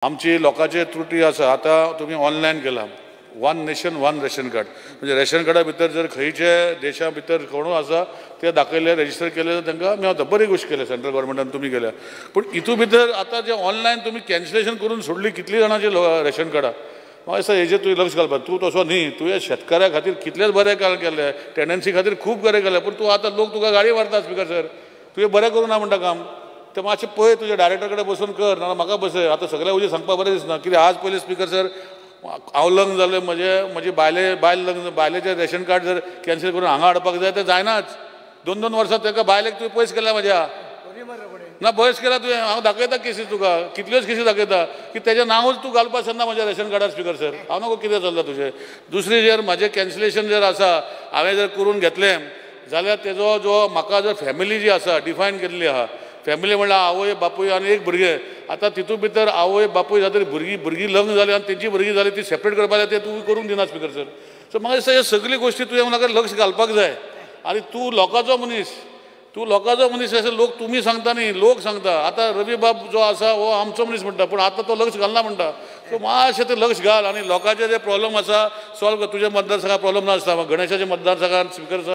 आमची लोकांचे त्रुटी आसा। आता तुम्ही ऑनलायन केला one nation one ration card, म्हणजे रेशन कार्डा भितर जर खंयचे देशा भितर कोणू आसा ते दाखयले रजिस्टर केले तर तांकां मेळटा। बरी गोष्ट केल्या सेंट्रल गव्हर्मेंटान तुम्ही केल्या, पण इतू भितर आता जे ऑनलायन तुम्ही कॅन्सलेशन करून सोडली कितली जाणांची रेशन कार्डा। म्हाका दिसता हेजेर तुवें लक्ष घालपाक। तूं तसो न्ही, तुवें शेतकाऱ्या खातीर कितलेच बरें काम केले, टेनन्सी खातीर खूब बरें केलें, पण तूं आतां लोक तुका गाडी मारता स्पिकर सर, तुवें बरें करूं ना म्हणटा काम। ते मातशें पळय, तुज्या डायरेक्टर कडेन बसून कर, ना म्हाका बसय। आतां सगळ्या उजी सांगपाक बरें दिसना, कित्याक आज पयलीं स्पिकर सर हांव लग्न जालें, म्हजी बायल लग्न, बायलेचें रेशन कार्ड जर कॅन्सल करून हांगा हाडपाक जाय तें जायनाच। 2-2 वर्सां ताका बायलेक तुवें पयस केल्या म्हज्या ना, पयस केला तुवें। हांव दाखयता केसी, तुका कितल्योच केसी दाखयता की तेजें नांवूच तूं घालपाक शकना म्हज्या रेशन कार्डार स्पिकर सर। हांव नको कितें चल्लां तुजें। दुसरी जर म्हाजें कॅन्सलेशन जर आसा हांवें जर करून घेतलें जाल्यार तेजो जो म्हाका जर फॅमिली जी आसा डिफायन केल्ली आहा, फॅमिली म्हणल्यार आवय बापूय आनी एक भुरगें। आतां तितू भितर आवय बापूय जातरी भुरगीं लग्न जाली आनी तेंची भुरगीं जाली, ती सेपरेट करपाक जाय, तें तूं करूंक दिना स्पिकर सर। सो म्हाका दिसता ह्यो सगळी गोश्टी तुवें म्हाका लक्ष घालपाक जाय। आनी तूं लोकांचो मनीस अशें लोक तुमी सांगता न्ही, लोक सांगता। आतां रवी बाब जो आसा हो आमचो मनीस म्हणटा, पण आतां तो लक्ष घालना म्हणटा। सो मातशें तें लक्ष घाल आनी लोकांचे जे प्रॉब्लम आसा सॉल्व कर। तुज्या मतदारसंघात प्रॉब्लम नासता, गणेशाच्या मतदारसंघात स्पिकर सर